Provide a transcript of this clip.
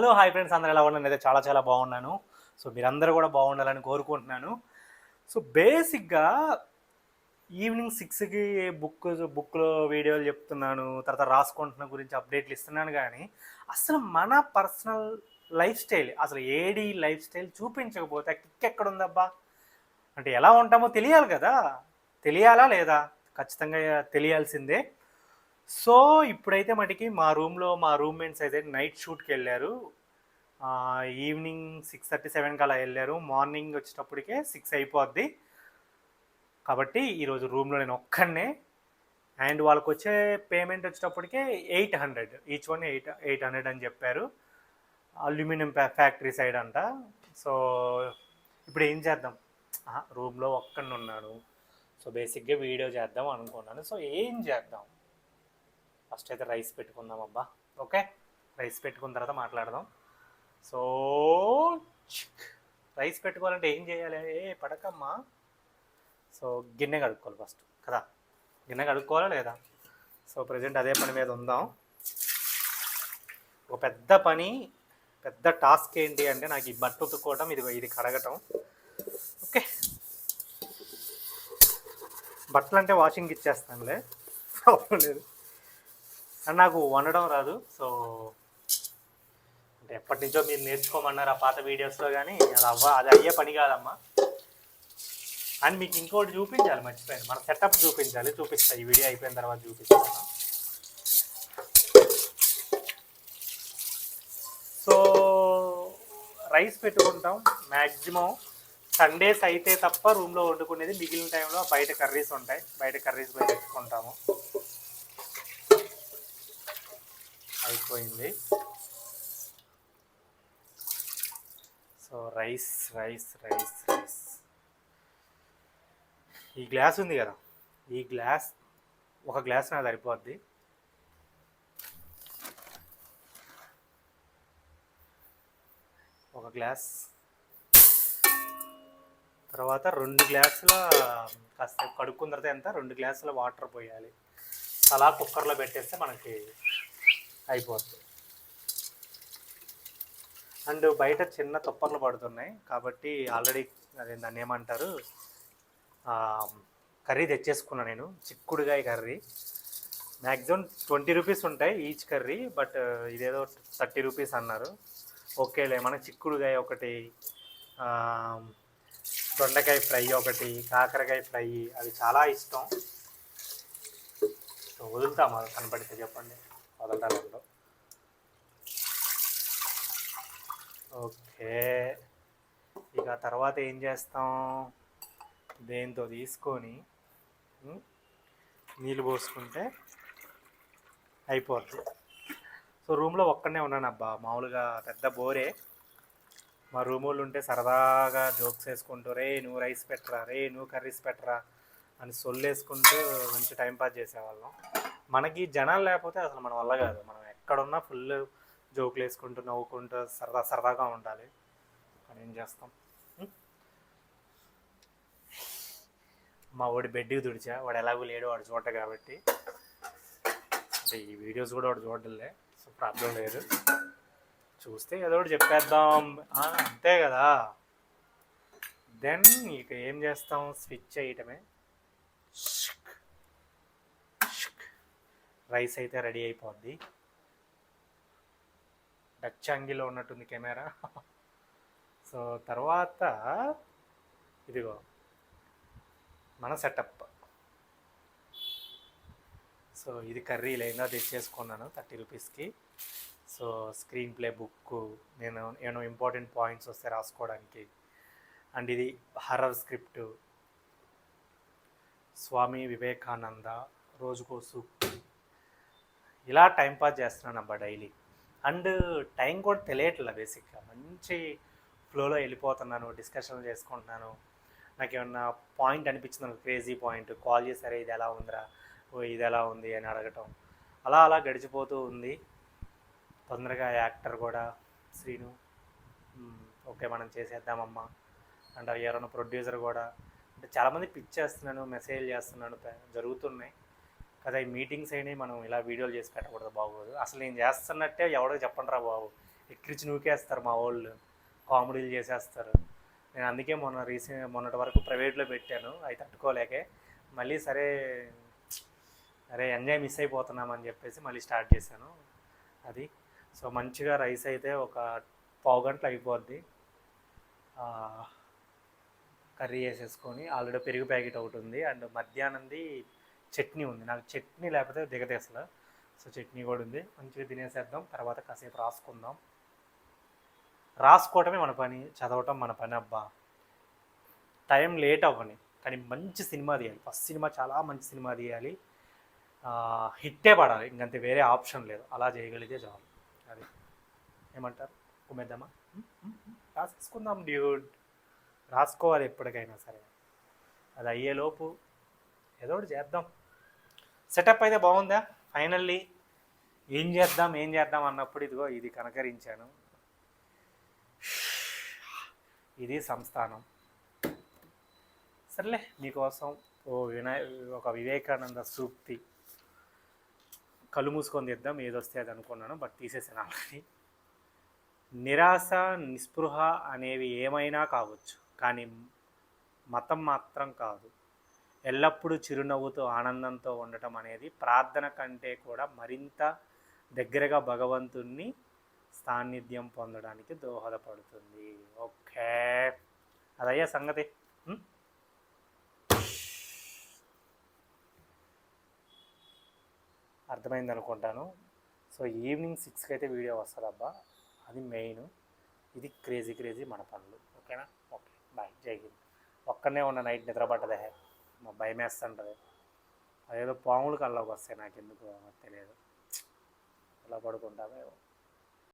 Hello hi friends, అందరూ ఎలా ఉన్నారు? అయితే చాలా చాలా బాగున్నాను. సో మీరందరూ కూడా బాగుండాలని కోరుకుంటున్నాను. సో బేసిక్గా ఈవినింగ్ 6కి బుక్లో వీడియోలు చెప్తున్నాను, తర్వాత రాసుకుంటున్న గురించి అప్డేట్లు ఇస్తున్నాను. కానీ అసలు మన పర్సనల్ లైఫ్ స్టైల్, అసలు ఏడి లైఫ్ స్టైల్ చూపించకపోతే కిక్ ఎక్కడుందబ్బా? అంటే ఎలా ఉంటామో తెలియాలి కదా, తెలియాలా లేదా? ఖచ్చితంగా తెలియాల్సిందే. సో ఇప్పుడైతే మటుకి మా రూమ్మేట్స్ అయితే నైట్ షూట్కి వెళ్ళారు. ఈవినింగ్ 6:30-7కి అలా వెళ్ళారు. మార్నింగ్ వచ్చేటప్పటికే 6 అయిపోద్ది. కాబట్టి ఈరోజు రూమ్లో నేను ఒక్కడనే. అండ్ వాళ్ళకి వచ్చే పేమెంట్ వచ్చేటప్పటికే 800, ఈచ్ వన్ 800 అని చెప్పారు. అల్యూమినియం ఫ్యాక్టరీ సైడ్ అంట. సో ఇప్పుడు ఏం చేద్దాం? రూమ్లో ఒక్కడిని ఉన్నాను. సో బేసిక్గా వీడియో చేద్దాం అనుకున్నాను. సో ఏం చేద్దాం? ఫస్ట్ అయితే రైస్ పెట్టుకుందాం అబ్బా. ఓకే, రైస్ పెట్టుకున్న తర్వాత మాట్లాడదాం. సో రైస్ పెట్టుకోవాలంటే ఏం చేయాలి? పడకమ్మా. సో గిన్నె కడుక్కోవాలి ఫస్ట్ కదా, గిన్నె కడుక్కోవాలా లేదా? సో ప్రజెంట్ అదే పని మీద ఉందాం. ఒక పెద్ద టాస్క్ ఏంటి అంటే నాకు ఈ బట్ట ఉతుక్కోవటం, ఇది కడగటం. ఓకే, బట్టలు అంటే వాషింగ్కి ఇచ్చేస్తానులే, ప్రాబ్లం లేదు. అండ్ నాకు వండడం రాదు. సో అంటే ఎప్పటి నుంచో మీరు నేర్చుకోమన్నారు ఆ పాత వీడియోస్లో, కానీ అది అయ్యే పని కాదమ్మా. అండ్ మీకు ఇంకోటి చూపించాలి, మర్చిపోయాను. మన సెటప్ చూపిస్తా ఈ వీడియో అయిపోయిన తర్వాత చూపిస్తాను. సో రైస్ పెట్టుకుంటాం మ్యాక్సిమం సండేస్ అయితే తప్ప రూమ్లో వండుకునేది. మిగిలిన టైంలో బయట కర్రీస్ ఉంటాయి, బయట కర్రీస్ పోయి తెచ్చుకుంటాము. అయిపోయింది. So rice. ఈ గ్లాస్ ఉంది కదా, ఒక గ్లాస్ నాకు సరిపోద్ది. ఒక గ్లాస్ తర్వాత 2 గ్లాసుల కాస్త కడుక్కున్న తర్వాత ఎంత 2 గ్లాసుల వాటర్ పోయాలి. అలా కుక్కర్లో పెట్టేస్తే మనకి అయిపోతుంది. అండ్ బయట చిన్న తుప్పర్లు పడుతున్నాయి కాబట్టి ఆల్రెడీ దాన్ని ఏమంటారు, కర్రీ తెచ్చేసుకున్నా నేను. చిక్కుడుగాయ కర్రీ మ్యాక్సిమం 20 రూపీస్ ఉంటాయి ఈచ్ కర్రీ, బట్ ఇదేదో 30 రూపీస్ అన్నారు. ఓకేలే, మనకి చిక్కుడుగాయ ఒకటి, దొండకాయ ఫ్రై ఒకటి, కాకరకాయ ఫ్రై, అవి చాలా ఇష్టం. సో వదులుతామా కనపడితే చెప్పండి, వదలటాలలో. ఓకే, ఇక తర్వాత ఏం చేస్తాం? దేంతో తీసుకొని నీళ్ళు పోసుకుంటే అయిపోద్ది. సో రూమ్లో ఒక్కడనే ఉన్నాను అబ్బా. మామూలుగా పెద్ద బోరే. మా రూమ్ వాళ్ళు ఉంటే సరదాగా జోక్స్ వేసుకుంటూ, రే నువ్వు రైస్ పెట్టరా, రే నువ్వు కర్రీస్ పెట్టరా అని సొల్లేసుకుంటూ మంచి టైంపాస్ చేసేవాళ్ళం. మనకి జనాలు లేకపోతే అసలు మన వల్ల కాదు. మనం ఎక్కడున్నా ఫుల్ జోకులు వేసుకుంటూ నవ్వుకుంటూ సరదాగా ఉండాలి. కానీ ఏం చేస్తాం? మా వాడి బెడ్కి తుడిచా, వాడు ఎలాగో లేడు, వాడు చూడ కాబట్టి. అంటే ఈ వీడియోస్ కూడా వాడు చూడలే, సో ప్రాబ్లం లేదు. చూస్తే ఏదో ఒకటి చెప్పేద్దాం, అంతే కదా. దెన్ ఇక ఏం చేస్తాం? స్విచ్ చేయటమే. రైస్ అయితే రెడీ అయిపోద్ది. డచ్ యాంగిల్లో ఉన్నట్టుంది కెమెరా. సో తర్వాత ఇదిగో మన సెటప్. సో ఇది కర్రీ లైన్గా తెచ్చేసుకున్నాను 30 రూపీస్కి. సో స్క్రీన్ ప్లే బుక్, నేను ఏమో ఇంపార్టెంట్ పాయింట్స్ వస్తే రాసుకోవడానికి. అండ్ ఇది హర్రర్ స్క్రిప్ట్, స్వామి వివేకానంద రోజుకో సూక్తి. ఇలా టైంపాస్ చేస్తున్నాను అబ్బా డైలీ. అండ్ టైం కూడా తెలియట్లేదు. బేసిక్గా మంచి ఫ్లోలో వెళ్ళిపోతున్నాను, డిస్కషన్లు చేసుకుంటున్నాను. నాకు ఏమన్నా పాయింట్ అనిపించింది, క్రేజీ పాయింట్, కాల్ చేశారే ఇది ఎలా ఉందిరా, ఇది ఎలా ఉంది అని అడగటం. అలా గడిచిపోతూ ఉంది. తొందరగా యాక్టర్ కూడా శ్రీను ఓకే మనం చేసేద్దామమ్మా అండ్ ఎవరైనా ప్రొడ్యూసర్ కూడా. అంటే చాలామంది పిచ్ చేస్తున్నాను, మెసేజ్ చేస్తున్నాను, జరుగుతున్నాయి కదా. ఈ మీటింగ్స్ అయినాయి, మనం ఇలా వీడియోలు చేసి పెట్టకూడదు, బాగోదు. అసలు నేను చేస్తున్నట్టే ఎవడో చెప్పండి రా బాబు, ఎక్కిరిచి నూకేస్తారు మా వాళ్ళు, కామెడీలు చేసేస్తారు. నేను అందుకే మొన్నటి వరకు ప్రైవేట్లో పెట్టాను, అవి తట్టుకోలేకే మళ్ళీ సరే ఎంజాయ్ మిస్ అయిపోతున్నామని చెప్పేసి మళ్ళీ స్టార్ట్ చేశాను అది. సో మంచిగా రైస్ అయితే ఒక పావు గంటలు అయిపోద్ది. కర్రీ వేసేసుకొని ఆల్రెడీ పెరుగు ప్యాకెట్ ఒకటి ఉంది, అండ్ మధ్యాహ్నంది చట్నీ ఉంది. నాకు చట్నీ లేకపోతే దిగదు అసలు. సో చట్నీ కూడా ఉంది, మంచిగా తినేసేద్దాం. తర్వాత కాసేపు రాసుకుందాం. రాసుకోవటమే మన పని, చదవటం మన పని. అబ్బా టైం లేట్ అవ్వని, కానీ మంచి సినిమా తీయాలి. ఫస్ట్ సినిమా చాలా మంచి సినిమా తీయాలి, హిట్టే పడాలి, ఇంకంతే, వేరే ఆప్షన్ లేదు. అలా చేయగలిగితే చాలు. అది ఏమంటారు, కుమ్మేద్దామా? రాసేసుకుందాం డ్యూడ్, రాసుకోవాలి ఎప్పటికైనా సరే. అది అయ్యేలోపు ఏదో ఒకటి చేద్దాం. సెటప్ అయితే బాగుందా? ఫైనల్లీ ఏం చేద్దాం అన్నప్పుడు ఇదిగో ఇది కనకరించాను. ఇది సంస్థానం. సర్లే, మీకోసం ఒక వివేకానంద సూక్తి కళ్ళు మూసుకొని తీద్దాం. ఏదొస్తే అది అనుకున్నాను, బట్ తీసేసాను ఆల్రెడీ. నిరాశ, నిస్పృహ అనేవి ఏమైనా కావచ్చు, కానీ మతం మాత్రం కాదు. ఎల్లప్పుడూ చిరునవ్వుతో ఆనందంతో ఉండటం అనేది ప్రార్థన కంటే కూడా మరింత దగ్గరగా భగవంతుణ్ణి సాన్నిధ్యం పొందడానికి దోహదపడుతుంది. ఓకే, అదయ్యా సంగతి. అర్థమైంది అనుకుంటాను. సో ఈవినింగ్ 6కి అయితే వీడియో వస్తుంది అబ్బా, అది మెయిన్. ఇది క్రేజీ మన పనులు. ఓకేనా? ఓకే, బాయ్, జై హింద్. ఒక్కనే ఉన్న నైట్ నిద్ర పట్టదే, మా భయం వేస్తుంటుంది. అదేదో పాములు కల్లోకి వస్తాయి, నాకు ఎందుకు తెలియదు, అలా పడుకుంటామే.